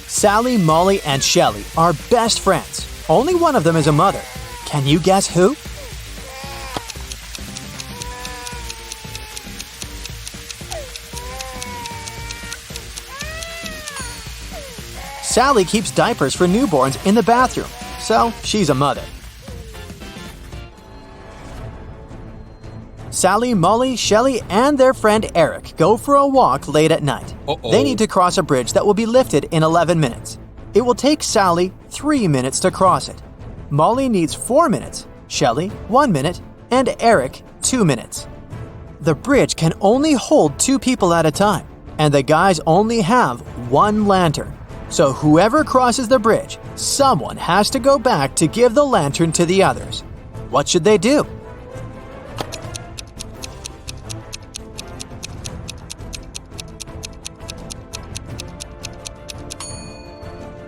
Sally, Molly, and Shelley are best friends. Only one of them is a mother. Can you guess who? Sally keeps diapers for newborns in the bathroom, so she's a mother. Sally, Molly, Shelley, and their friend Eric go for a walk late at night. They need to cross a bridge that will be lifted in 11 minutes. It will take Sally 3 minutes to cross it. Molly needs 4 minutes, Shelley 1 minute, and Eric 2 minutes. The bridge can only hold 2 people at a time, and the guys only have 1 lantern. So whoever crosses the bridge, someone has to go back to give the lantern to the others. What should they do?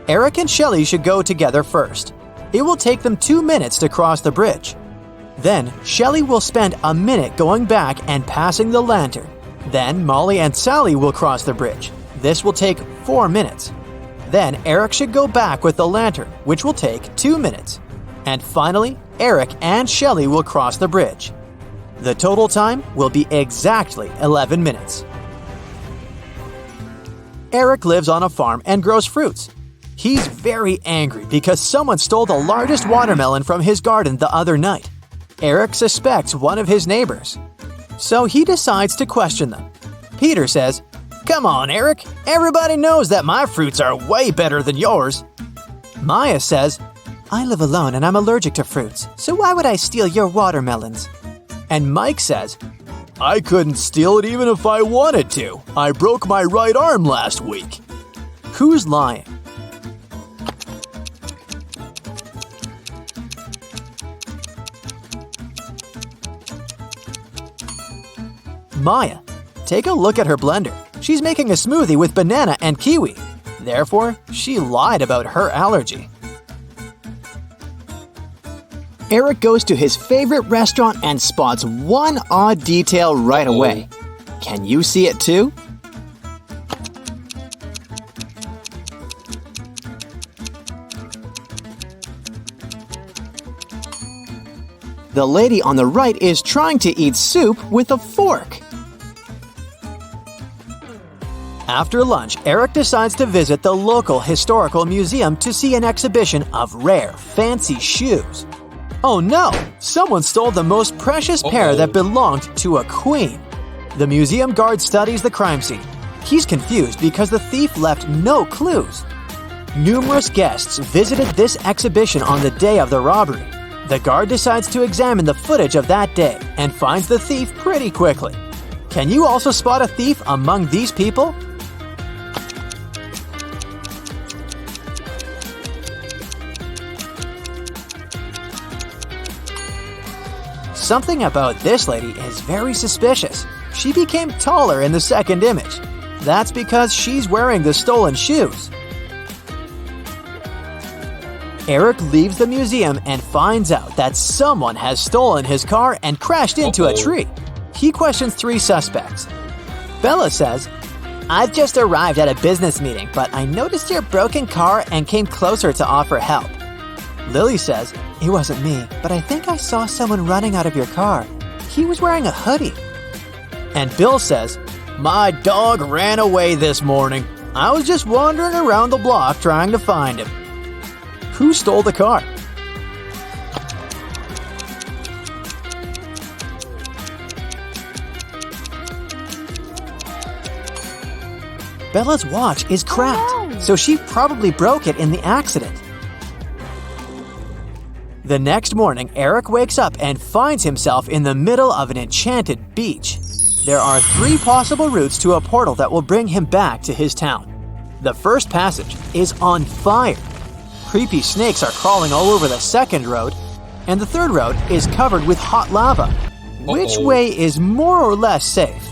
Eric and Shelley should go together first. It will take them 2 minutes to cross the bridge. Then, Shelley will spend a minute going back and passing the lantern. Then, Molly and Sally will cross the bridge. This will take 4 minutes. Then, Eric should go back with the lantern, which will take 2 minutes. And finally, Eric and Shelley will cross the bridge. The total time will be exactly 11 minutes. Eric lives on a farm and grows fruits. He's very angry because someone stole the largest watermelon from his garden the other night. Eric suspects one of his neighbors. So he decides to question them. Peter says, "Come on, Eric. Everybody knows that my fruits are way better than yours." Maya says, "I live alone and I'm allergic to fruits, so why would I steal your watermelons?" And Mike says, "I couldn't steal it even if I wanted to. I broke my right arm last week." Who's lying? Maya. Take a look at her blender. She's making a smoothie with banana and kiwi. Therefore, she lied about her allergy. Eric goes to his favorite restaurant and spots one odd detail right away. Can you see it too? The lady on the right is trying to eat soup with a fork. After lunch, Eric decides to visit the local historical museum to see an exhibition of rare, fancy shoes. Oh no! Someone stole the most precious pair that belonged to a queen. The museum guard studies the crime scene. He's confused because the thief left no clues. Numerous guests visited this exhibition on the day of the robbery. The guard decides to examine the footage of that day and finds the thief pretty quickly. Can you also spot a thief among these people? Something about this lady is very suspicious. She became taller in the second image. That's because she's wearing the stolen shoes. Eric leaves the museum and finds out that someone has stolen his car and crashed into a tree. He questions 3 suspects. Bella says, "I've just arrived at a business meeting, but I noticed your broken car and came closer to offer help." Lily says, "It wasn't me, but I think I saw someone running out of your car. He was wearing a hoodie." And Bill says, "My dog ran away this morning. I was just wandering around the block trying to find him." Who stole the car? Bella's watch is cracked, so she probably broke it in the accident. The next morning, Eric wakes up and finds himself in the middle of an enchanted beach. There are 3 possible routes to a portal that will bring him back to his town. The first passage is on fire. Creepy snakes are crawling all over the second road, and the third road is covered with hot lava. Which way is more or less safe?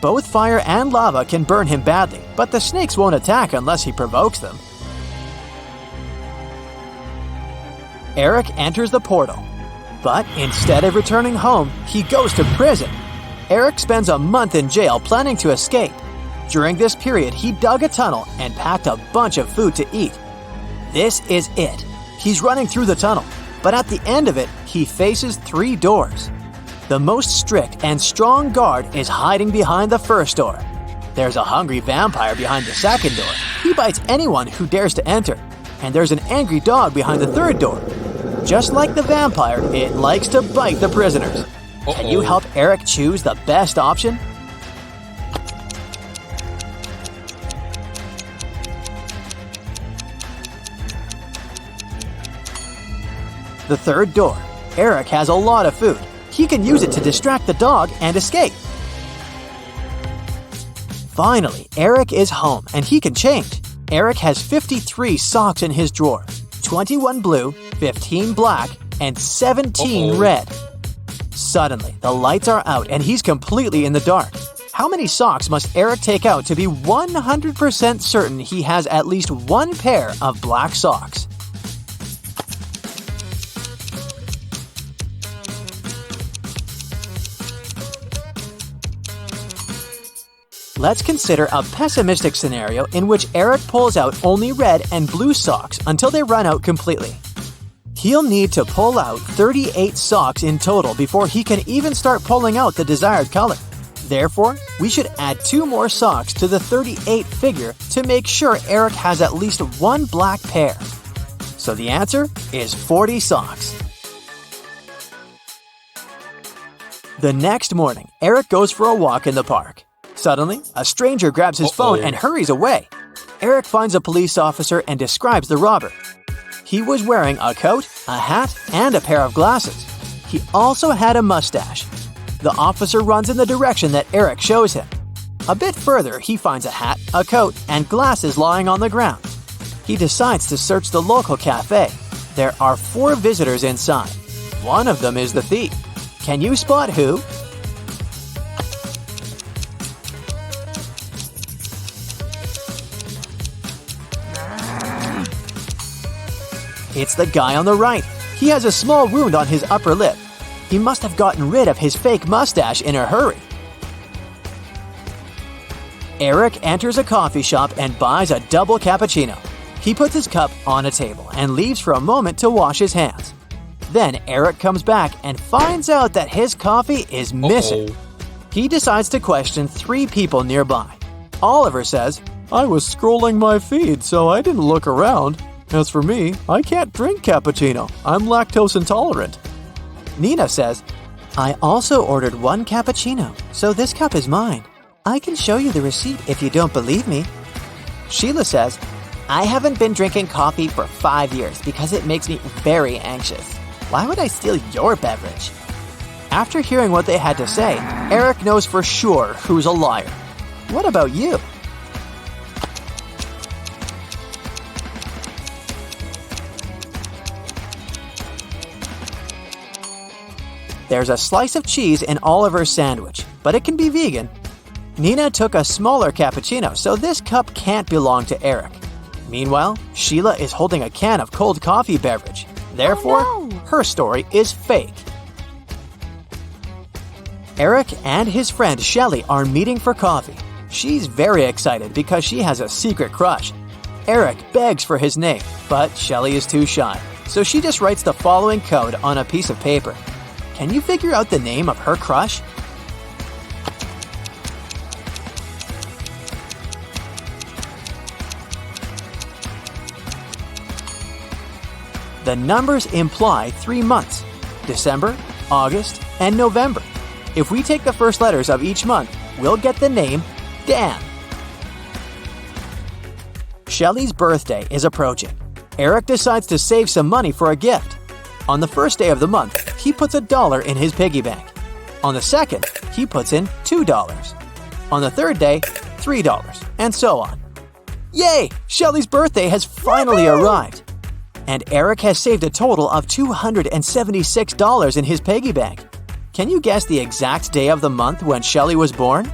Both fire and lava can burn him badly, but the snakes won't attack unless he provokes them. Eric enters the portal. But instead of returning home, he goes to prison. Eric spends a month in jail planning to escape. During this period, he dug a tunnel and packed a bunch of food to eat. This is it. He's running through the tunnel, but at the end of it, he faces 3 doors. The most strict and strong guard is hiding behind the first door. There's a hungry vampire behind the second door. He bites anyone who dares to enter. And there's an angry dog behind the third door. Just like the vampire, it likes to bite the prisoners. Can you help Eric choose the best option? The third door. Eric has a lot of food. He can use it to distract the dog and escape. Finally, Eric is home and he can change. Eric has 53 socks in his drawer, 21 blue, 15 black, and 17 red. Suddenly, the lights are out and he's completely in the dark. How many socks must Eric take out to be 100% certain he has at least 1 pair of black socks? Let's consider a pessimistic scenario in which Eric pulls out only red and blue socks until they run out completely. He'll need to pull out 38 socks in total before he can even start pulling out the desired color. Therefore, we should add 2 more socks to the 38 figure to make sure Eric has at least 1 black pair. So the answer is 40 socks. The next morning, Eric goes for a walk in the park. Suddenly, a stranger grabs his phone and hurries away. Eric finds a police officer and describes the robber. He was wearing a coat, a hat, and a pair of glasses. He also had a mustache. The officer runs in the direction that Eric shows him. A bit further, he finds a hat, a coat, and glasses lying on the ground. He decides to search the local cafe. There are 4 visitors inside. One of them is the thief. Can you spot who? It's the guy on the right. He has a small wound on his upper lip. He must have gotten rid of his fake mustache in a hurry. Eric enters a coffee shop and buys a double cappuccino. He puts his cup on a table and leaves for a moment to wash his hands. Then Eric comes back and finds out that his coffee is missing. He decides to question 3 people nearby. Oliver says, "I was scrolling my feed, so I didn't look around. As for me, I can't drink cappuccino. I'm lactose intolerant." Nina says, "I also ordered 1 cappuccino, so this cup is mine. I can show you the receipt if you don't believe me." Sheila says, "I haven't been drinking coffee for 5 years because it makes me very anxious. Why would I steal your beverage?" After hearing what they had to say, Eric knows for sure who's a liar. What about you? There's a slice of cheese in Oliver's sandwich, but it can be vegan. Nina took a smaller cappuccino, so this cup can't belong to Eric. Meanwhile, Sheila is holding a can of cold coffee beverage. Therefore, her story is fake. Eric and his friend Shelly are meeting for coffee. She's very excited because she has a secret crush. Eric begs for his name, but Shelly is too shy, so she just writes the following code on a piece of paper. Can you figure out the name of her crush? The numbers imply 3 months: December, August, and November. If we take the first letters of each month, we'll get the name Dan. Shelly's birthday is approaching. Eric decides to save some money for a gift. On the first day of the month, he puts $1 in his piggy bank. On the second, he puts in $2. On the third day, $3, and so on. Yay! Shelly's birthday has finally arrived. And Eric has saved a total of $276 in his piggy bank. Can you guess the exact day of the month when Shelly was born?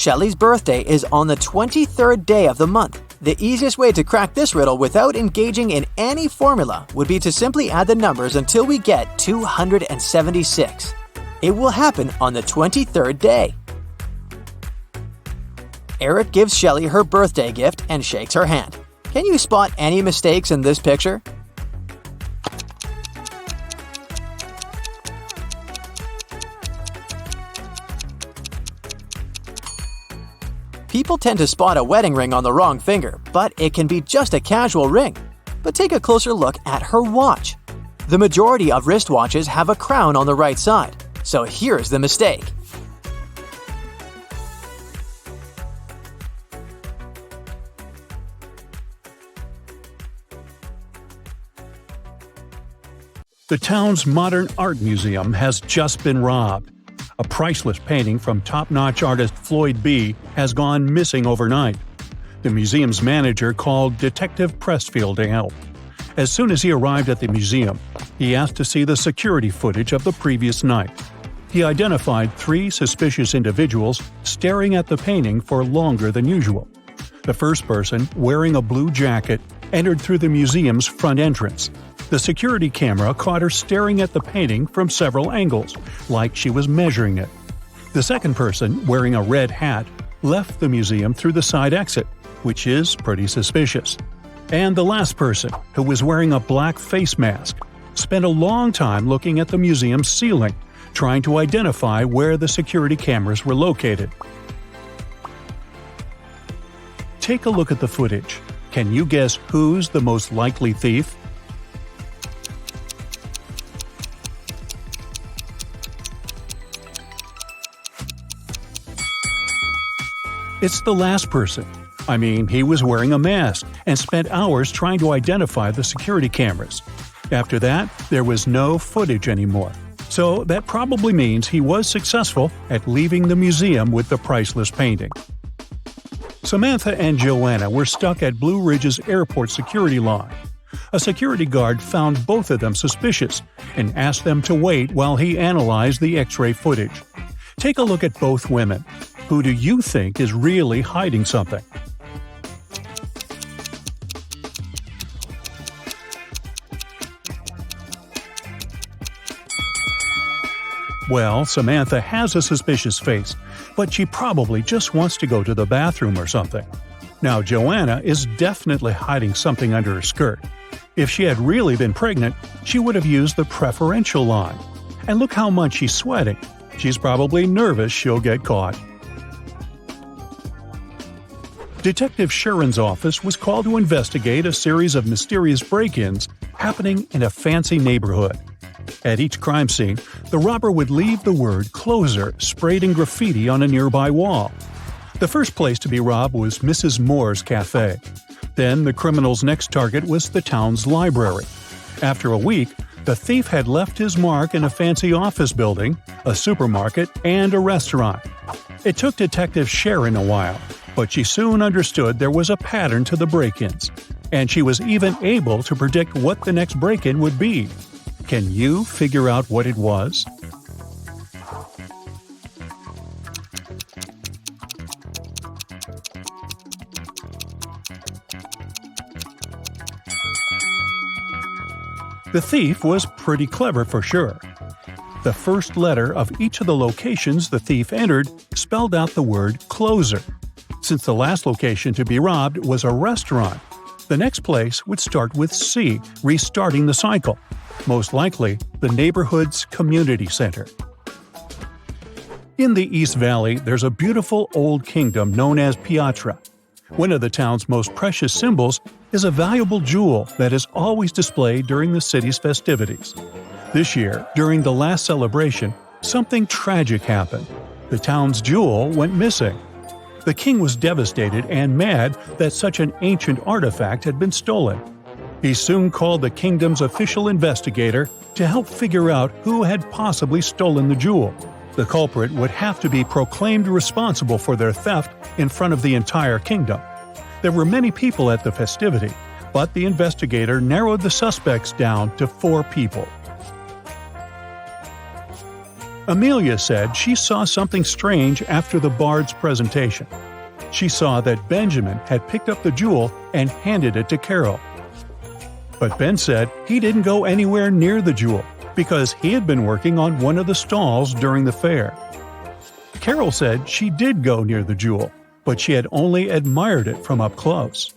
Shelley's birthday is on the 23rd day of the month. The easiest way to crack this riddle without engaging in any formula would be to simply add the numbers until we get 276. It will happen on the 23rd day. Eric gives Shelley her birthday gift and shakes her hand. Can you spot any mistakes in this picture? People tend to spot a wedding ring on the wrong finger, but it can be just a casual ring. But take a closer look at her watch. The majority of wristwatches have a crown on the right side, so here's the mistake. The town's modern art museum has just been robbed. A priceless painting from top-notch artist Floyd B. has gone missing overnight. The museum's manager called Detective Pressfield to help. As soon as he arrived at the museum, he asked to see the security footage of the previous night. He identified 3 suspicious individuals staring at the painting for longer than usual. The first person, wearing a blue jacket, entered through the museum's front entrance. The security camera caught her staring at the painting from several angles, like she was measuring it. The second person, wearing a red hat, left the museum through the side exit, which is pretty suspicious. And the last person, who was wearing a black face mask, spent a long time looking at the museum's ceiling, trying to identify where the security cameras were located. Take a look at the footage. Can you guess who's the most likely thief? It's the last person. I mean, he was wearing a mask and spent hours trying to identify the security cameras. After that, there was no footage anymore. So that probably means he was successful at leaving the museum with the priceless painting. Samantha and Joanna were stuck at Blue Ridge's airport security line. A security guard found both of them suspicious and asked them to wait while he analyzed the X-ray footage. Take a look at both women. Who do you think is really hiding something? Well, Samantha has a suspicious face, but she probably just wants to go to the bathroom or something. Now, Joanna is definitely hiding something under her skirt. If she had really been pregnant, she would have used the preferential line. And look how much she's sweating. She's probably nervous she'll get caught. Detective Sharon's office was called to investigate a series of mysterious break-ins happening in a fancy neighborhood. At each crime scene, the robber would leave the word "closer" sprayed in graffiti on a nearby wall. The first place to be robbed was Mrs. Moore's cafe. Then the criminal's next target was the town's library. After a week, the thief had left his mark in a fancy office building, a supermarket, and a restaurant. It took Detective Sharon a while, but she soon understood there was a pattern to the break-ins, and she was even able to predict what the next break-in would be. Can you figure out what it was? The thief was pretty clever for sure. The first letter of each of the locations the thief entered spelled out the word "closer." Since the last location to be robbed was a restaurant, the next place would start with C, restarting the cycle. Most likely, the neighborhood's community center. In the East Valley, there's a beautiful old kingdom known as Piatra. One of the town's most precious symbols is a valuable jewel that is always displayed during the city's festivities. This year, during the last celebration, something tragic happened. The town's jewel went missing. The king was devastated and mad that such an ancient artifact had been stolen. He soon called the kingdom's official investigator to help figure out who had possibly stolen the jewel. The culprit would have to be proclaimed responsible for their theft in front of the entire kingdom. There were many people at the festivity, but the investigator narrowed the suspects down to 4 people. Amelia said she saw something strange after the bard's presentation. She saw that Benjamin had picked up the jewel and handed it to Carol. But Ben said he didn't go anywhere near the jewel because he had been working on one of the stalls during the fair. Carol said she did go near the jewel, but she had only admired it from up close.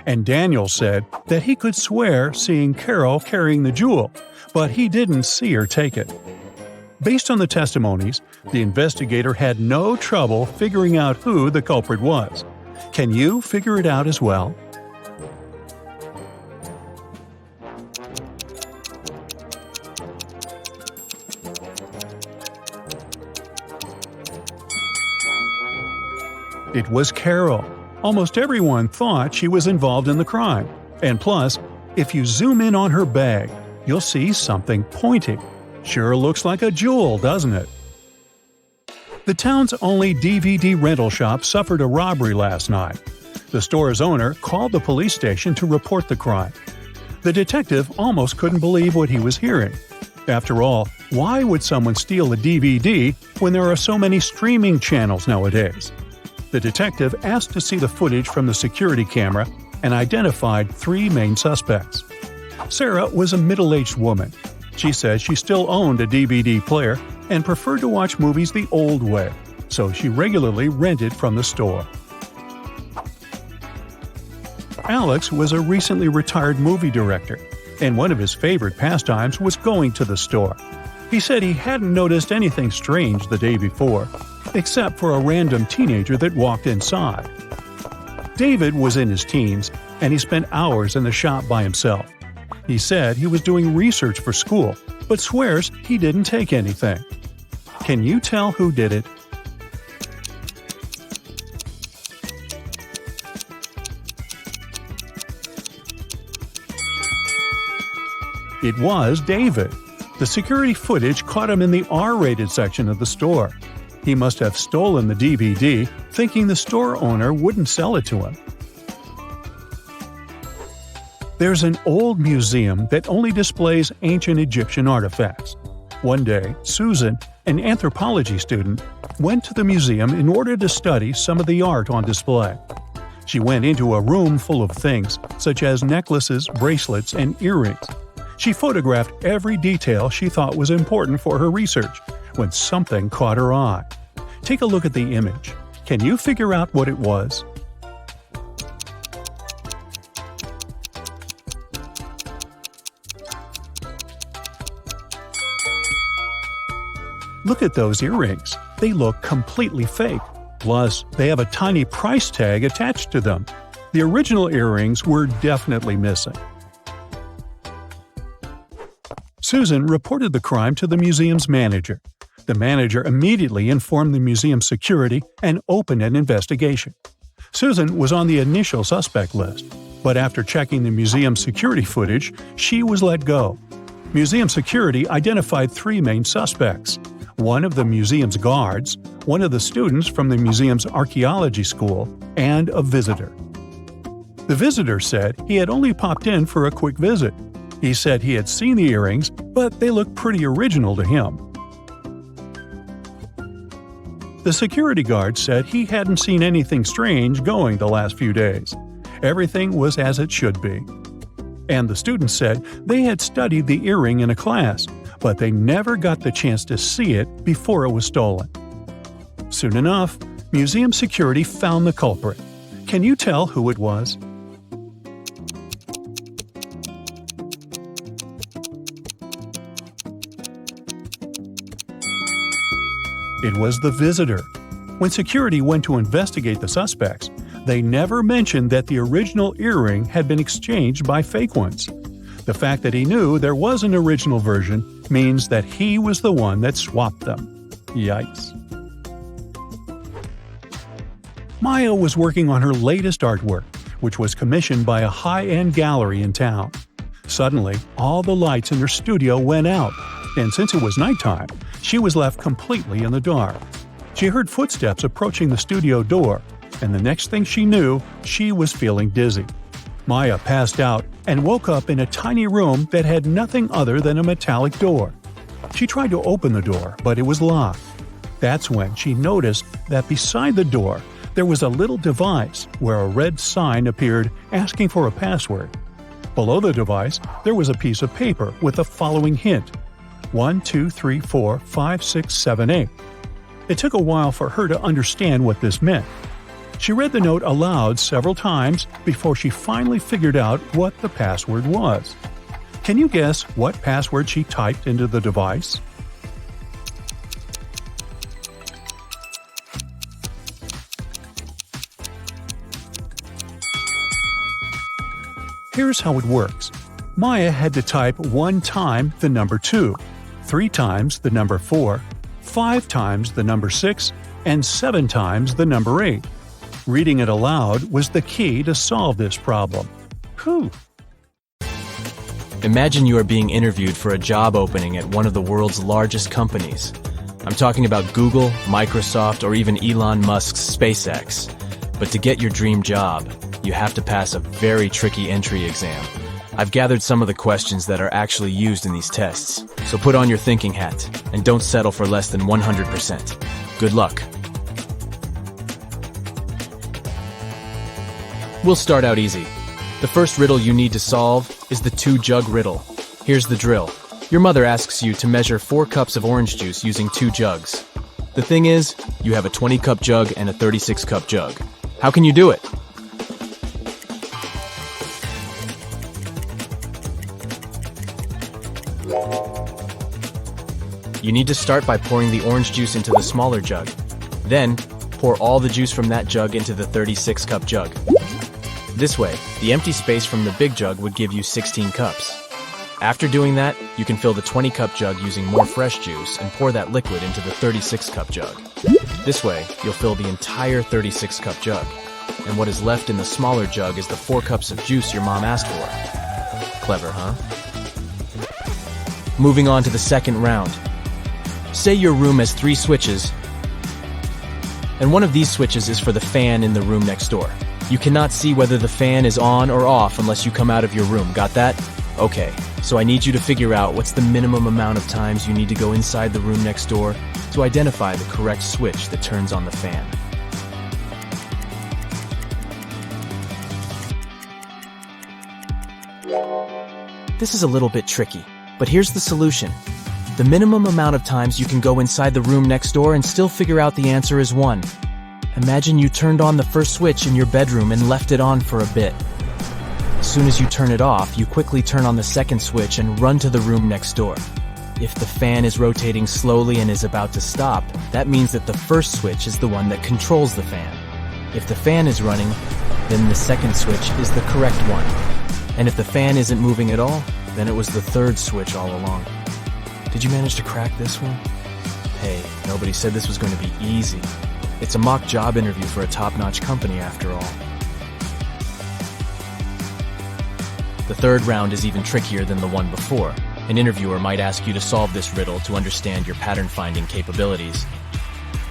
And Daniel said that he could swear seeing Carol carrying the jewel, but he didn't see her take it. Based on the testimonies, the investigator had no trouble figuring out who the culprit was. Can you figure it out as well? It was Carol. Almost everyone thought she was involved in the crime. And plus, if you zoom in on her bag, you'll see something pointing. Sure looks like a jewel, doesn't it? The town's only DVD rental shop suffered a robbery last night. The store's owner called the police station to report the crime. The detective almost couldn't believe what he was hearing. After all, why would someone steal a DVD when there are so many streaming channels nowadays? The detective asked to see the footage from the security camera and identified 3 main suspects. Sarah was a middle-aged woman. She said she still owned a DVD player and preferred to watch movies the old way, so she regularly rented from the store. Alex was a recently retired movie director, and one of his favorite pastimes was going to the store. He said he hadn't noticed anything strange the day before, except for a random teenager that walked inside. David was in his teens, and he spent hours in the shop by himself. He said he was doing research for school, but swears he didn't take anything. Can you tell who did it? It was David. The security footage caught him in the R-rated section of the store. He must have stolen the DVD, thinking the store owner wouldn't sell it to him. There's an old museum that only displays ancient Egyptian artifacts. One day, Susan, an anthropology student, went to the museum in order to study some of the art on display. She went into a room full of things, such as necklaces, bracelets, and earrings. She photographed every detail she thought was important for her research, when something caught her eye. Take a look at the image. Can you figure out what it was? Look at those earrings. They look completely fake. Plus, they have a tiny price tag attached to them. The original earrings were definitely missing. Susan reported the crime to the museum's manager. The manager immediately informed the museum security and opened an investigation. Susan was on the initial suspect list, but after checking the museum security footage, she was let go. Museum security identified 3 main suspects: one of the museum's guards, one of the students from the museum's archaeology school, and a visitor. The visitor said he had only popped in for a quick visit. He said he had seen the earrings, but they looked pretty original to him. The security guard said he hadn't seen anything strange going the last few days. Everything was as it should be. And the students said they had studied the earring in a class, but they never got the chance to see it before it was stolen. Soon enough, museum security found the culprit. Can you tell who it was? It was the visitor. When security went to investigate the suspects, they never mentioned that the original earring had been exchanged by fake ones. The fact that he knew there was an original version means that he was the one that swapped them. Yikes. Maya was working on her latest artwork, which was commissioned by a high-end gallery in town. Suddenly, all the lights in her studio went out, and since it was nighttime, she was left completely in the dark. She heard footsteps approaching the studio door, and the next thing she knew, she was feeling dizzy. Maya passed out and woke up in a tiny room that had nothing other than a metallic door. She tried to open the door, but it was locked. That's when she noticed that beside the door there was a little device where a red sign appeared asking for a password. Below the device, there was a piece of paper with the following hint: 1, 2, 3, 4, 5, 6, 7, 8. It took a while for her to understand what this meant. She read the note aloud several times before she finally figured out what the password was. Can you guess what password she typed into the device? Here's how it works. Maya had to type 1 time the number 2, 3 times the number 4, 5 times the number 6, and 7 times the number 8. Reading it aloud was the key to solve this problem. Whew! Imagine you are being interviewed for a job opening at one of the world's largest companies. I'm talking about Google, Microsoft, or even Elon Musk's SpaceX. But to get your dream job, you have to pass a very tricky entry exam. I've gathered some of the questions that are actually used in these tests, so put on your thinking hat and don't settle for less than 100%. Good luck. We'll start out easy. The first riddle you need to solve is the 2-jug riddle. Here's the drill. Your mother asks you to measure 4 cups of orange juice using 2 jugs. The thing is, you have a 20-cup jug and a 36-cup jug. How can you do it? You need to start by pouring the orange juice into the smaller jug. Then, pour all the juice from that jug into the 36-cup jug. This way, the empty space from the big jug would give you 16 cups. After doing that, you can fill the 20-cup jug using more fresh juice and pour that liquid into the 36-cup jug. This way, you'll fill the entire 36-cup jug. And what is left in the smaller jug is the 4 cups of juice your mom asked for. Clever, huh? Moving on to the second round. Say your room has 3 switches, and one of these switches is for the fan in the room next door. You cannot see whether the fan is on or off unless you come out of your room. Got that? Okay, so I need you to figure out what's the minimum amount of times you need to go inside the room next door to identify the correct switch that turns on the fan. This is a little bit tricky, but here's the solution. The minimum amount of times you can go inside the room next door and still figure out the answer is 1. Imagine you turned on the first switch in your bedroom and left it on for a bit. As soon as you turn it off, you quickly turn on the second switch and run to the room next door. If the fan is rotating slowly and is about to stop, that means that the first switch is the one that controls the fan. If the fan is running, then the second switch is the correct one. And if the fan isn't moving at all, then it was the third switch all along. Did you manage to crack this one? Hey, nobody said this was going to be easy. It's a mock job interview for a top-notch company after all. The third round is even trickier than the one before. An interviewer might ask you to solve this riddle to understand your pattern-finding capabilities.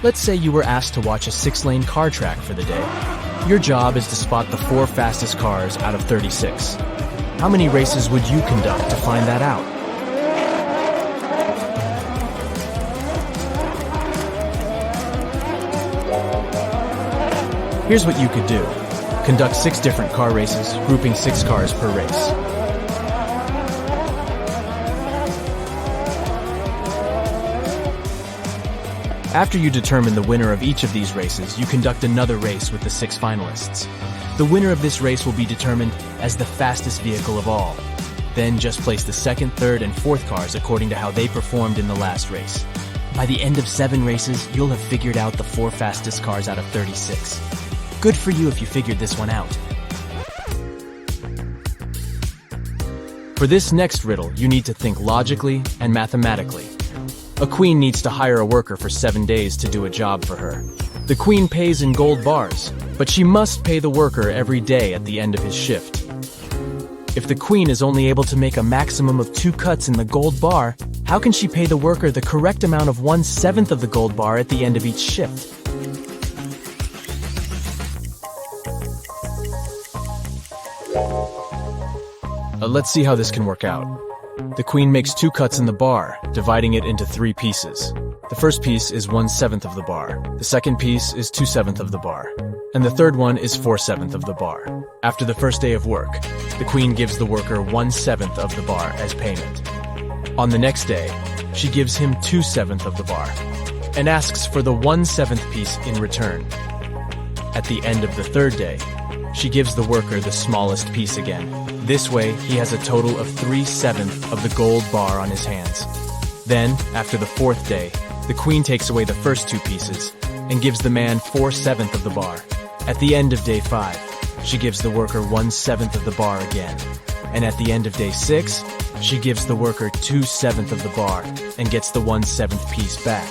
Let's say you were asked to watch a 6-lane car track for the day. Your job is to spot the 4 fastest cars out of 36. How many races would you conduct to find that out? Here's what you could do. Conduct 6 different car races, grouping 6 cars per race. After you determine the winner of each of these races, you conduct another race with the 6 finalists. The winner of this race will be determined as the fastest vehicle of all. Then just place the second, third, and fourth cars according to how they performed in the last race. By the end of 7 races, you'll have figured out the 4 fastest cars out of 36. Good for you if you figured this one out. For this next riddle, you need to think logically and mathematically. A queen needs to hire a worker for 7 days to do a job for her. The queen pays in gold bars, but she must pay the worker every day at the end of his shift. If the queen is only able to make a maximum of 2 cuts in the gold bar, how can she pay the worker the correct amount of 1/7 of the gold bar at the end of each shift? Let's see how this can work out. The queen makes 2 cuts in the bar, dividing it into 3 pieces. The first piece is 1/7 of the bar, the second piece is 2/7 of the bar, and the third one is 4/7 of the bar. After the first day of work, the queen gives the worker 1/7 of the bar as payment. On the next day, she gives him 2/7 of the bar, and asks for the 1/7 piece in return. At the end of the third day, she gives the worker the smallest piece again. This way, he has a total of 3/7 of the gold bar on his hands. Then, after the fourth day, the queen takes away the first 2 pieces and gives the man 4/7 of the bar. At the end of day 5, she gives the worker 1/7 of the bar again. And at the end of day 6, she gives the worker 2/7 of the bar and gets the 1/7 piece back.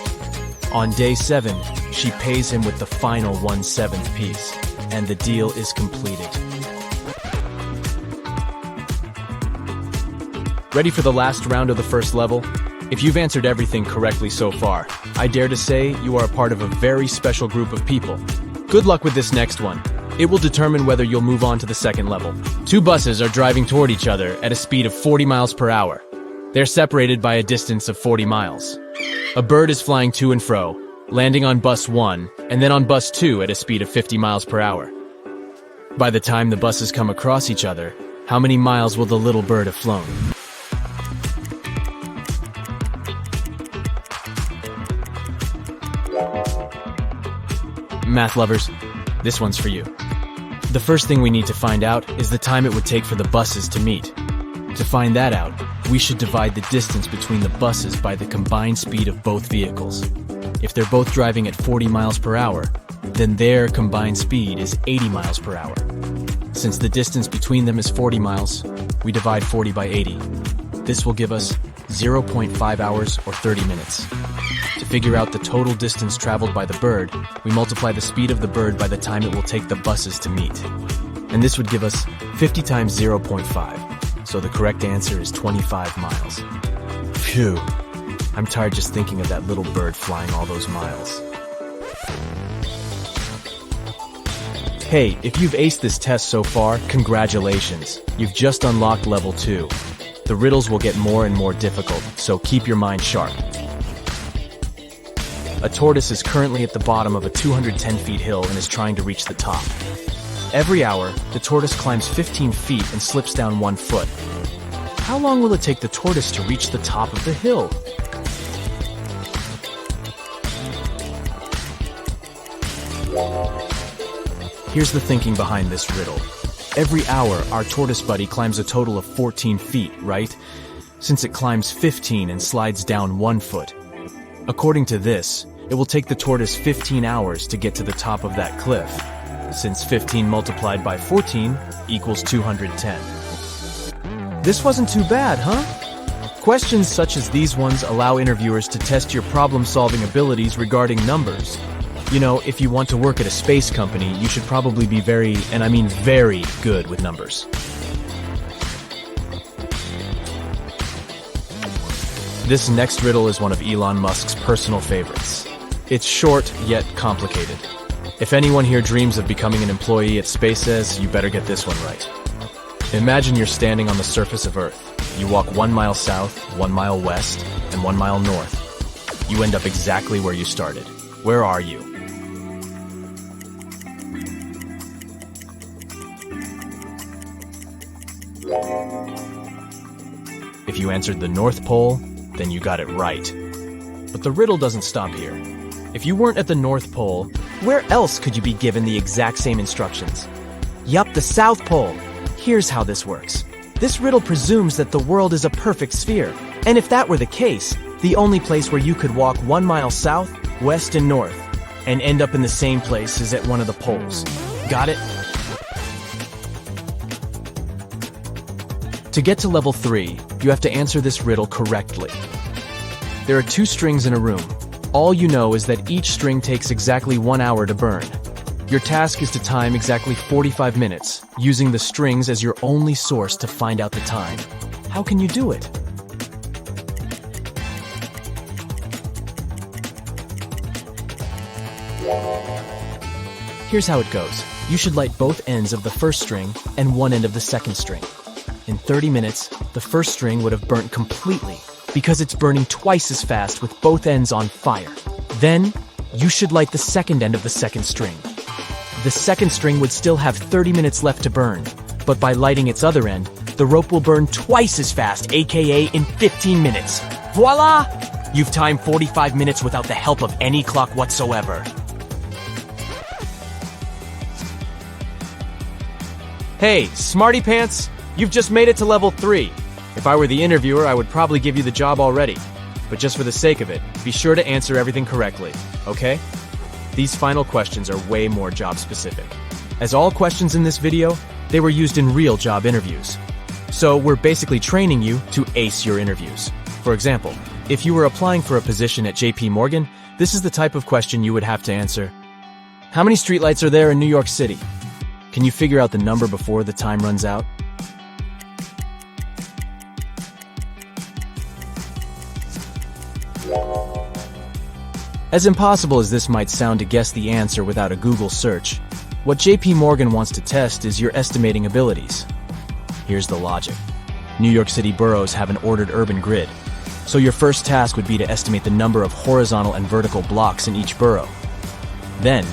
On day 7, she pays him with the final 1/7 piece, and the deal is completed. Ready for the last round of the first level? If you've answered everything correctly so far, I dare to say you are a part of a very special group of people. Good luck with this next one. It will determine whether you'll move on to the second level. 2 buses are driving toward each other at a speed of 40 miles per hour. They're separated by a distance of 40 miles. A bird is flying to and fro, landing on bus 1 and then on bus 2 at a speed of 50 miles per hour. By the time the buses come across each other, how many miles will the little bird have flown? Math lovers, this one's for you. The first thing we need to find out is the time it would take for the buses to meet. To find that out, we should divide the distance between the buses by the combined speed of both vehicles. If they're both driving at 40 miles per hour, then their combined speed is 80 miles per hour. Since the distance between them is 40 miles, we divide 40 by 80. This will give us 0.5 hours or 30 minutes. To figure out the total distance traveled by the bird, we multiply the speed of the bird by the time it will take the buses to meet. And this would give us 50 times 0.5, so the correct answer is 25 miles. Phew, I'm tired just thinking of that little bird flying all those miles. Hey, if you've aced this test so far, congratulations. You've just unlocked level 2. The riddles will get more and more difficult, so keep your mind sharp. A tortoise is currently at the bottom of a 210 feet hill and is trying to reach the top. Every hour, the tortoise climbs 15 feet and slips down 1 foot. How long will it take the tortoise to reach the top of the hill? Here's the thinking behind this riddle. Every hour, our tortoise buddy climbs a total of 14 feet, right? Since it climbs 15 and slides down 1 foot. According to this, it will take the tortoise 15 hours to get to the top of that cliff, since 15 multiplied by 14 equals 210. This wasn't too bad, huh? Questions such as these ones allow interviewers to test your problem-solving abilities regarding numbers. You know, if you want to work at a space company, you should probably be very, and I mean very, good with numbers. This next riddle is one of Elon Musk's personal favorites. It's short, yet complicated. If anyone here dreams of becoming an employee at SpaceX, you better get this one right. Imagine you're standing on the surface of Earth. You walk 1 mile south, 1 mile west, and 1 mile north. You end up exactly where you started. Where are you? If you answered the North Pole, then you got it right. But the riddle doesn't stop here. If you weren't at the North Pole, where else could you be given the exact same instructions? Yup, the South Pole. Here's how this works. This riddle presumes that the world is a perfect sphere. And if that were the case, the only place where you could walk 1 mile south, west, and north, and end up in the same place is at one of the poles. Got it? To get to level 3, you have to answer this riddle correctly. There are 2 strings in a room. All you know is that each string takes exactly 1 hour to burn. Your task is to time exactly 45 minutes, using the strings as your only source to find out the time. How can you do it? Here's how it goes. You should light both ends of the first string and one end of the second string. In 30 minutes, the first string would have burnt completely because it's burning twice as fast with both ends on fire. Then, you should light the second end of the second string. The second string would still have 30 minutes left to burn, but by lighting its other end, the rope will burn twice as fast, aka in 15 minutes. Voila! You've timed 45 minutes without the help of any clock whatsoever. Hey, Smarty Pants, you've just made it to level 3. If I were the interviewer, I would probably give you the job already. But just for the sake of it, be sure to answer everything correctly, okay? These final questions are way more job specific. As all questions in this video, they were used in real job interviews. So we're basically training you to ace your interviews. For example, if you were applying for a position at JP Morgan, this is the type of question you would have to answer. How many streetlights are there in New York City? Can you figure out the number before the time runs out? As impossible as this might sound to guess the answer without a Google search, what JP Morgan wants to test is your estimating abilities. Here's the logic. New York City boroughs have an ordered urban grid, so your first task would be to estimate the number of horizontal and vertical blocks in each borough. Then,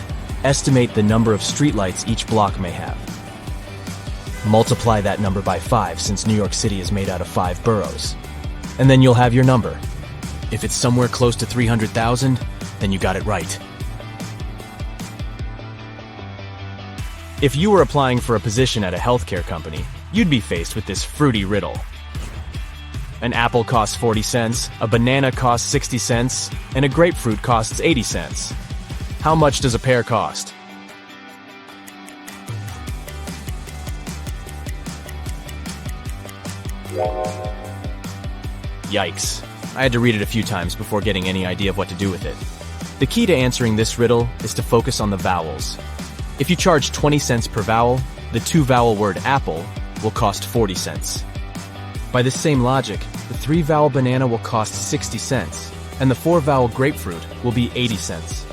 estimate the number of streetlights each block may have. Multiply that number by 5 since New York City is made out of 5 boroughs. And then you'll have your number. If it's somewhere close to 300,000, then you got it right. If you were applying for a position at a healthcare company, you'd be faced with this fruity riddle. An apple costs 40 cents, a banana costs 60 cents, and a grapefruit costs 80 cents. How much does a pear cost? Yikes. I had to read it a few times before getting any idea of what to do with it. The key to answering this riddle is to focus on the vowels. If you charge 20 cents per vowel, the 2-vowel word apple will cost 40 cents. By this same logic, the 3-vowel banana will cost 60 cents, and the 4-vowel grapefruit will be 80 cents.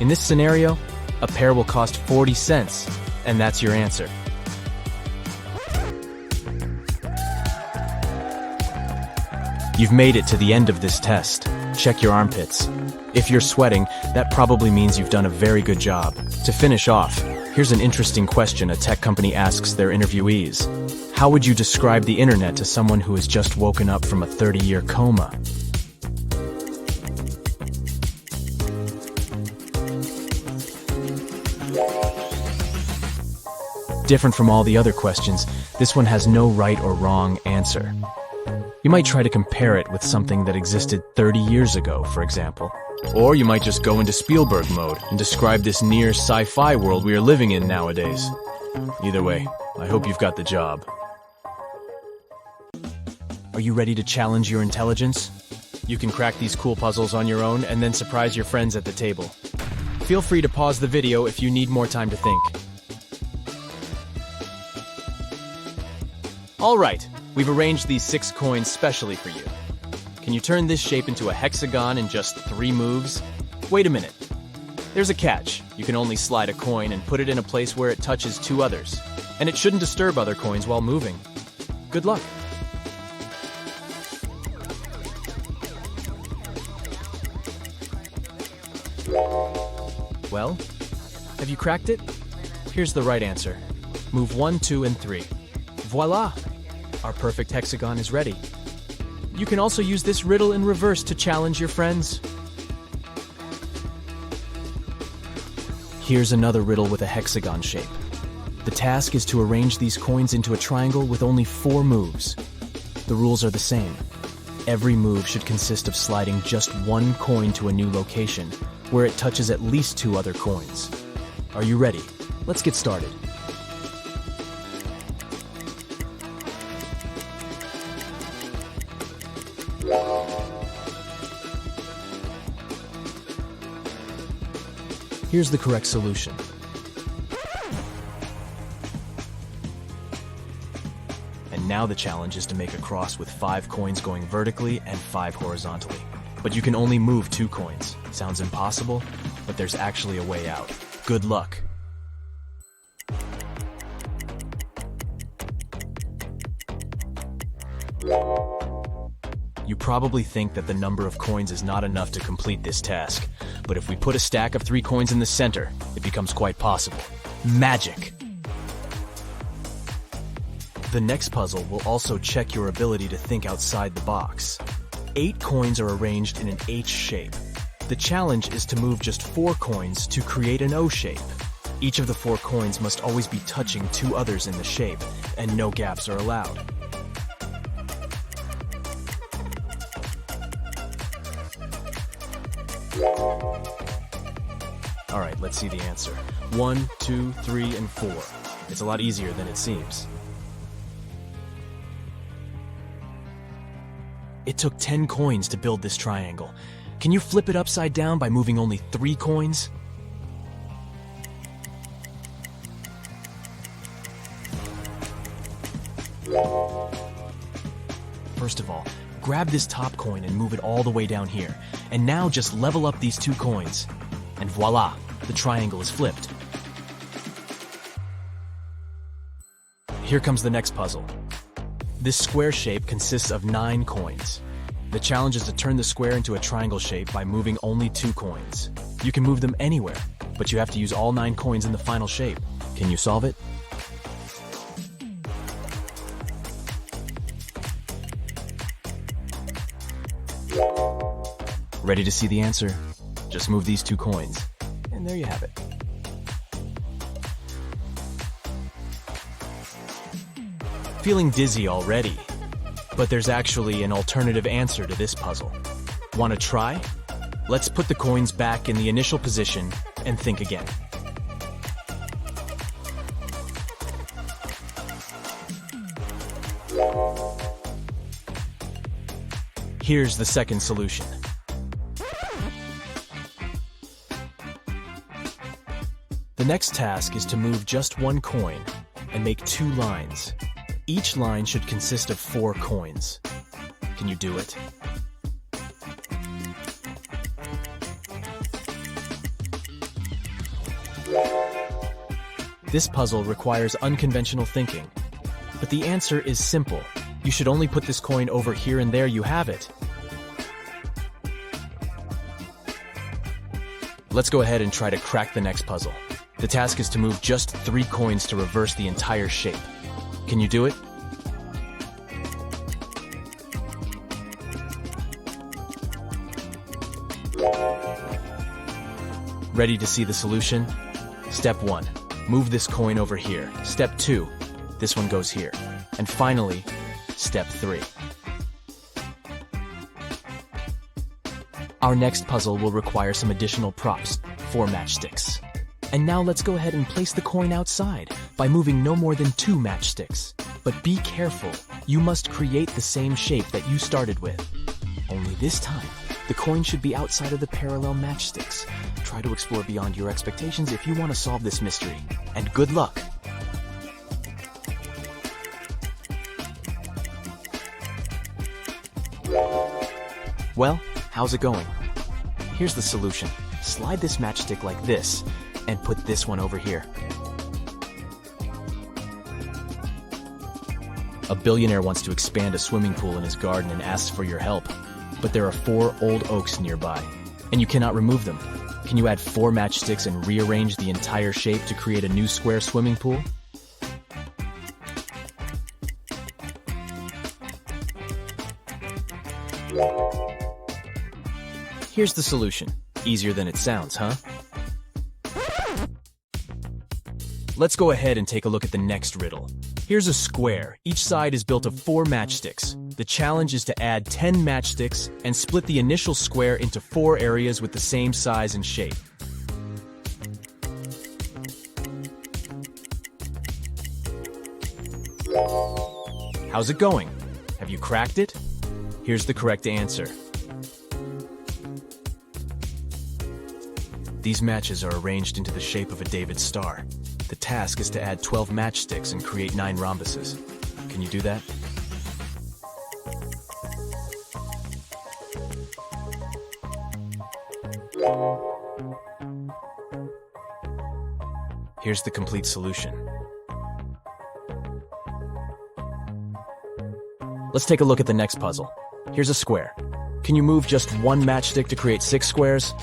In this scenario, a pear will cost 40 cents, and that's your answer. You've made it to the end of this test. Check your armpits. If you're sweating, that probably means you've done a very good job. To finish off, here's an interesting question a tech company asks their interviewees. How would you describe the internet to someone who has just woken up from a 30-year coma? Different from all the other questions, this one has no right or wrong answer. You might try to compare it with something that existed 30 years ago, for example. Or you might just go into Spielberg mode and describe this near sci-fi world we are living in nowadays. Either way, I hope you've got the job. Are you ready to challenge your intelligence? You can crack these cool puzzles on your own and then surprise your friends at the table. Feel free to pause the video if you need more time to think. Alright, we've arranged these 6 coins specially for you. Can you turn this shape into a hexagon in just 3 moves? Wait a minute. There's a catch. You can only slide a coin and put it in a place where it touches 2 others. And it shouldn't disturb other coins while moving. Good luck. Well, have you cracked it? Here's the right answer. Move 1, 2, and 3. Voila! Our perfect hexagon is ready. You can also use this riddle in reverse to challenge your friends. Here's another riddle with a hexagon shape. The task is to arrange these coins into a triangle with only 4 moves. The rules are the same. Every move should consist of sliding just 1 coin to a new location, where it touches at least 2 other coins. Are you ready? Let's get started. Here's the correct solution. And now the challenge is to make a cross with 5 coins going vertically and 5 horizontally. But you can only move 2 coins. Sounds impossible, but there's actually a way out. Good luck. You probably think that the number of coins is not enough to complete this task, but if we put a stack of 3 coins in the center, it becomes quite possible. Magic! The next puzzle will also check your ability to think outside the box. 8 coins are arranged in an H shape. The challenge is to move just 4 coins to create an O shape. Each of the 4 coins must always be touching 2 others in the shape, and no gaps are allowed. Alright, let's see the answer. 1, 2, 3, and 4. It's a lot easier than it seems. It took 10 coins to build this triangle. Can you flip it upside down by moving only 3 coins? First of all, grab this top coin and move it all the way down here. And now just level up these 2 coins. And voila, the triangle is flipped. Here comes the next puzzle. This square shape consists of 9 coins. The challenge is to turn the square into a triangle shape by moving only 2 coins. You can move them anywhere, but you have to use all 9 coins in the final shape. Can you solve it? Ready to see the answer? Just move these 2 coins, and there you have it. Feeling dizzy already, but there's actually an alternative answer to this puzzle. Want to try? Let's put the coins back in the initial position and think again. Here's the second solution. The next task is to move just 1 coin and make 2 lines. Each line should consist of 4 coins. Can you do it? This puzzle requires unconventional thinking, but the answer is simple. You should only put this coin over here and there you have it. Let's go ahead and try to crack the next puzzle. The task is to move just 3 coins to reverse the entire shape. Can you do it? Ready to see the solution? Step 1. Move this coin over here. Step 2. This one goes here. And finally, Step 3. Our next puzzle will require some additional props, 4 matchsticks. And now let's go ahead and place the coin outside by moving no more than 2 matchsticks. But be careful, you must create the same shape that you started with. Only this time, the coin should be outside of the parallel matchsticks. Try to explore beyond your expectations if you want to solve this mystery. And good luck! Well, how's it going? Here's the solution. Slide this matchstick like this, and put this one over here. A billionaire wants to expand a swimming pool in his garden and asks for your help. But there are 4 old oaks nearby, and you cannot remove them. Can you add 4 matchsticks and rearrange the entire shape to create a new square swimming pool? Here's the solution. Easier than it sounds, huh? Let's go ahead and take a look at the next riddle. Here's a square. Each side is built of 4 matchsticks. The challenge is to add 10 matchsticks and split the initial square into 4 areas with the same size and shape. How's it going? Have you cracked it? Here's the correct answer. These matches are arranged into the shape of a David star. The task is to add 12 matchsticks and create 9 rhombuses. Can you do that? Here's the complete solution. Let's take a look at the next puzzle. Here's a square. Can you move just one matchstick to create 6 squares?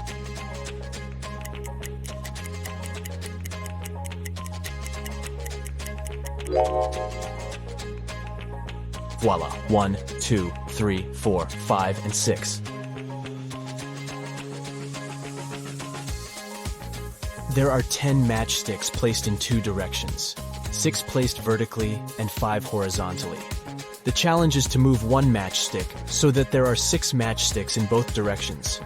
Voila, 1, 2, 3, 4, 5, and 6. There are 10 matchsticks placed in 2 directions, 6 placed vertically and 5 horizontally. The challenge is to move one matchstick so that there are 6 matchsticks in both directions.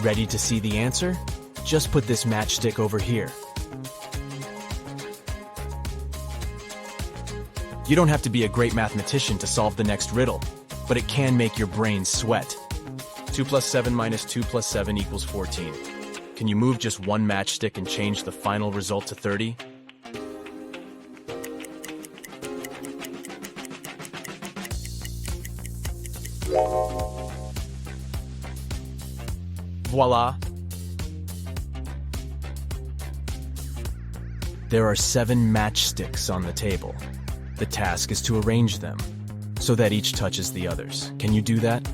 Ready to see the answer? Just put this matchstick over here. You don't have to be a great mathematician to solve the next riddle, but it can make your brain sweat. 2 plus 7 minus 2 plus 7 equals 14. Can you move just one matchstick and change the final result to 30? Voila! There are 7 matchsticks on the table. The task is to arrange them so that each touches the others. Can you do that?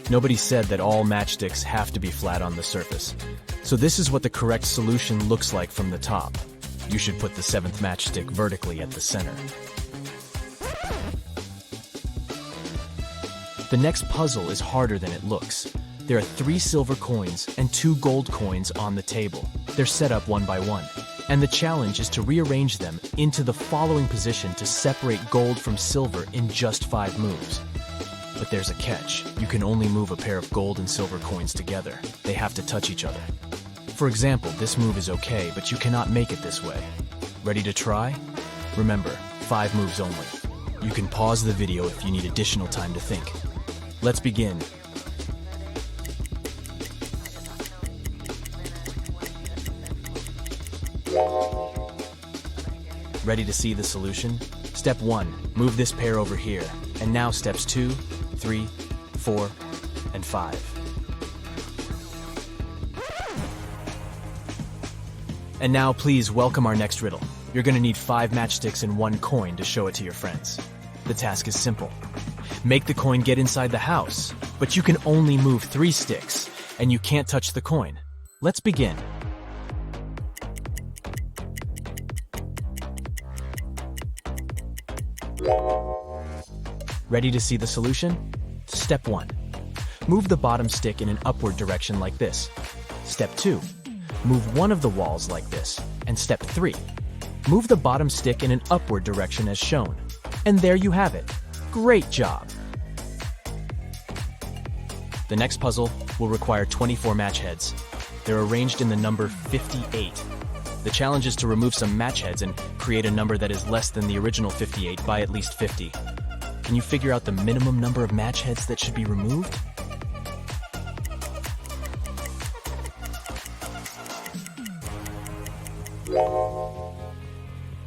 Nobody said that all matchsticks have to be flat on the surface. So this is what the correct solution looks like from the top. You should put the 7th matchstick vertically at the center. The next puzzle is harder than it looks. There are 3 silver coins and 2 gold coins on the table. They're set up one by one, and the challenge is to rearrange them into the following position to separate gold from silver in just 5 moves. But there's a catch. You can only move a pair of gold and silver coins together. They have to touch each other. For example, this move is okay, but you cannot make it this way. Ready to try? Remember, 5 moves only. You can pause the video if you need additional time to think. Let's begin. Ready to see the solution? Step 1, move this pair over here. And now steps 2, 3, 4, and 5. And now please welcome our next riddle. You're gonna need 5 matchsticks and 1 coin to show it to your friends. The task is simple. Make the coin get inside the house, but you can only move 3 sticks, and you can't touch the coin. Let's begin. Ready to see the solution? Step 1. Move the bottom stick in an upward direction like this. Step 2. Move one of the walls like this. And step 3. Move the bottom stick in an upward direction as shown. And there you have it. Great job! The next puzzle will require 24 match heads. They're arranged in the number 58. The challenge is to remove some match heads and create a number that is less than the original 58 by at least 50. Can you figure out the minimum number of match heads that should be removed?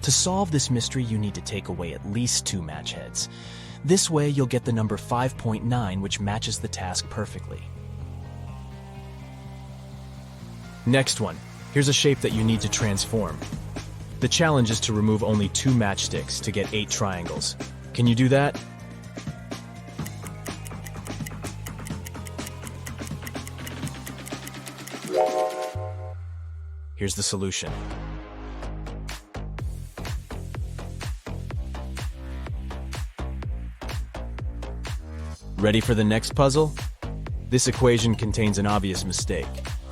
To solve this mystery, you need to take away at least 2 match heads. This way, you'll get the number 5.9, which matches the task perfectly. Next one. Here's a shape that you need to transform. The challenge is to remove only 2 matchsticks to get 8 triangles. Can you do that? Here's the solution. Ready for the next puzzle? This equation contains an obvious mistake.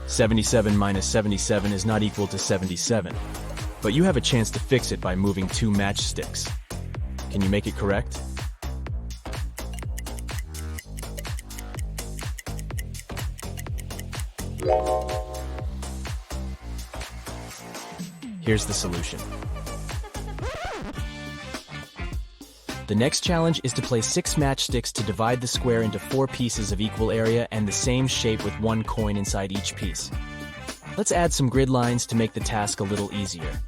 77 minus 77 is not equal to 77. But you have a chance to fix it by moving 2 matchsticks. Can you make it correct? Here's the solution. The next challenge is to place 6 matchsticks to divide the square into 4 pieces of equal area and the same shape with 1 coin inside each piece. Let's add some grid lines to make the task a little easier.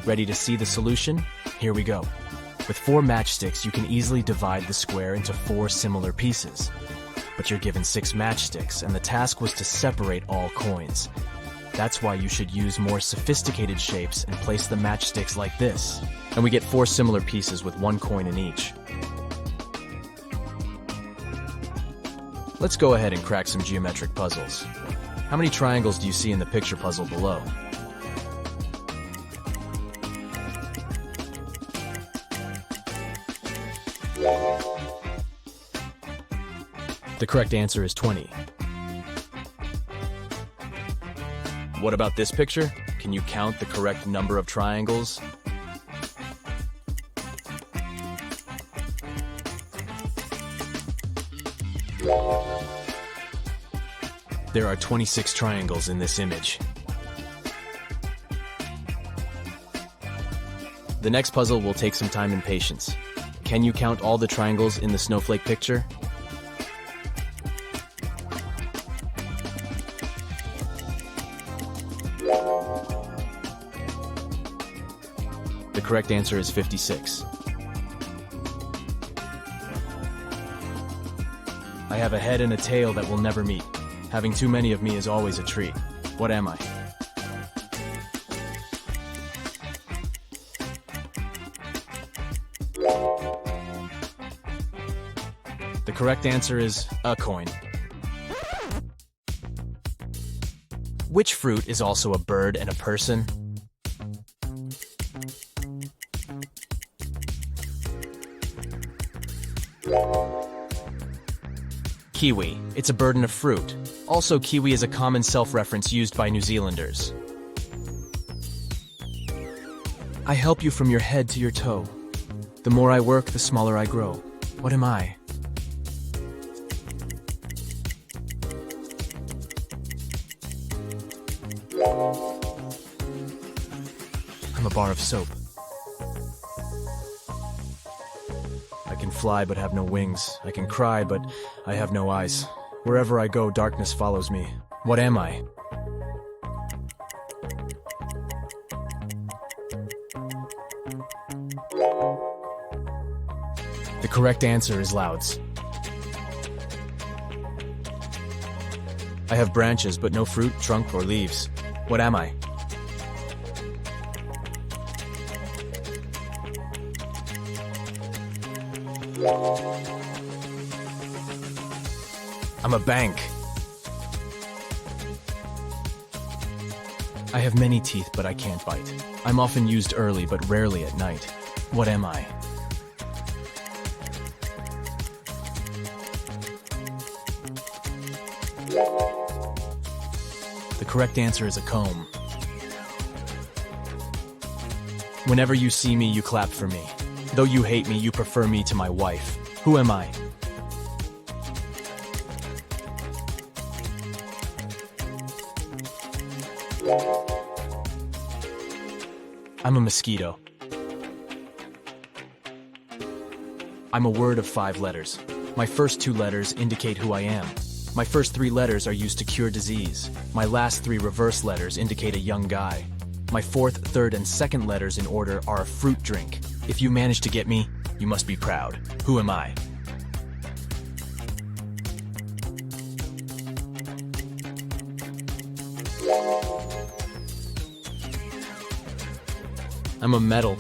Ready to see the solution? Here we go. With 4 matchsticks, you can easily divide the square into 4 similar pieces. But you're given 6 matchsticks, and the task was to separate all coins. That's why you should use more sophisticated shapes and place the matchsticks like this. And we get 4 similar pieces with 1 coin in each. Let's go ahead and crack some geometric puzzles. How many triangles do you see in the picture puzzle below? The correct answer is 20. What about this picture? Can you count the correct number of triangles? There are 26 triangles in this image. The next puzzle will take some time and patience. Can you count all the triangles in the snowflake picture? The correct answer is 56. I have a head and a tail that will never meet. Having too many of me is always a treat. What am I? The correct answer is a coin. Which fruit is also a bird and a person? Kiwi. It's a bird and a fruit. Also, kiwi is a common self-reference used by New Zealanders. I help you from your head to your toe. The more I work, the smaller I grow. What am I? I'm a bar of soap. I can fly but have no wings. I can cry but I have no eyes. Wherever I go, darkness follows me. What am I? The correct answer is louds. I have branches but no fruit, trunk, or leaves. What am I? I'm a bank. I have many teeth, but I can't bite. I'm often used early, but rarely at night. What am I? The correct answer is a comb. Whenever you see me, you clap for me. Though you hate me, you prefer me to my wife. Who am I? I'm a mosquito. I'm a word of 5 letters. My first 2 letters indicate who I am. My first 3 letters are used to cure disease. My last 3 reverse letters indicate a young guy. My 4th, 3rd, and 2nd letters in order are a fruit drink. If you manage to get me, you must be proud. Who am I? I'm a medal.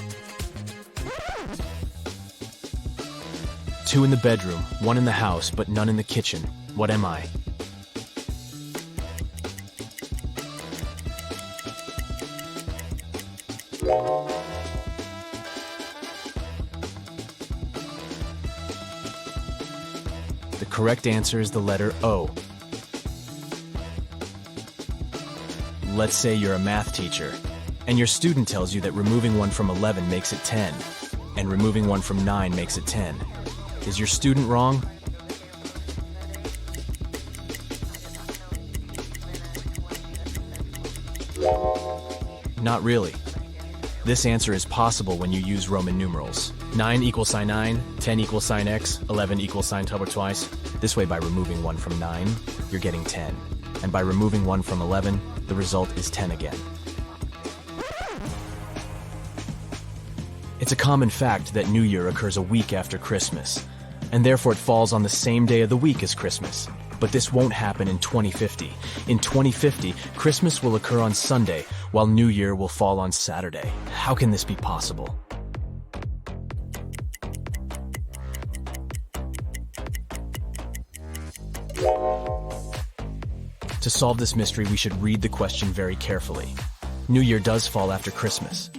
2 in the bedroom, 1 in the house, but none in the kitchen. What am I? The correct answer is the letter O. Let's say you're a math teacher, and your student tells you that removing 1 from 11 makes it 10, and removing 1 from 9 makes it 10. Is your student wrong? Not really. This answer is possible when you use Roman numerals. 9 equals sign 9, 10 equals sign x, 11 equals sign double twice. This way, by removing 1 from 9, you're getting 10. And by removing 1 from 11, the result is 10 again. It's a common fact that New Year occurs a week after Christmas, and therefore it falls on the same day of the week as Christmas. But this won't happen in 2050. In 2050, Christmas will occur on Sunday, while New Year will fall on Saturday. How can this be possible? To solve this mystery, we should read the question very carefully. New Year does fall after Christmas,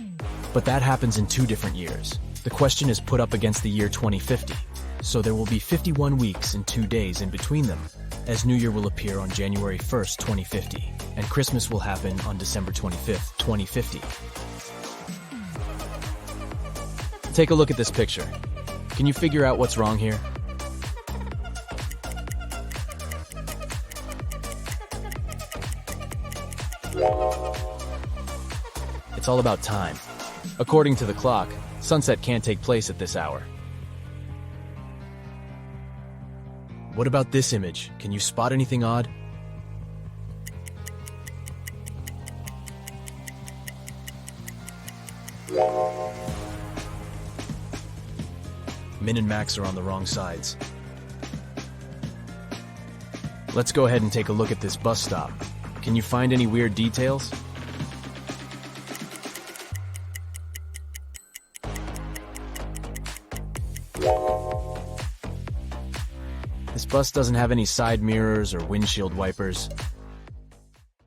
but that happens in 2 different years. The question is put up against the year 2050, so there will be 51 weeks and 2 days in between them, as New Year will appear on January 1st, 2050, and Christmas will happen on December 25th, 2050. Take a look at this picture. Can you figure out what's wrong here? It's all about time. According to the clock, sunset can't take place at this hour. What about this image? Can you spot anything odd? Min and Max are on the wrong sides. Let's go ahead and take a look at this bus stop. Can you find any weird details? This bus doesn't have any side mirrors or windshield wipers.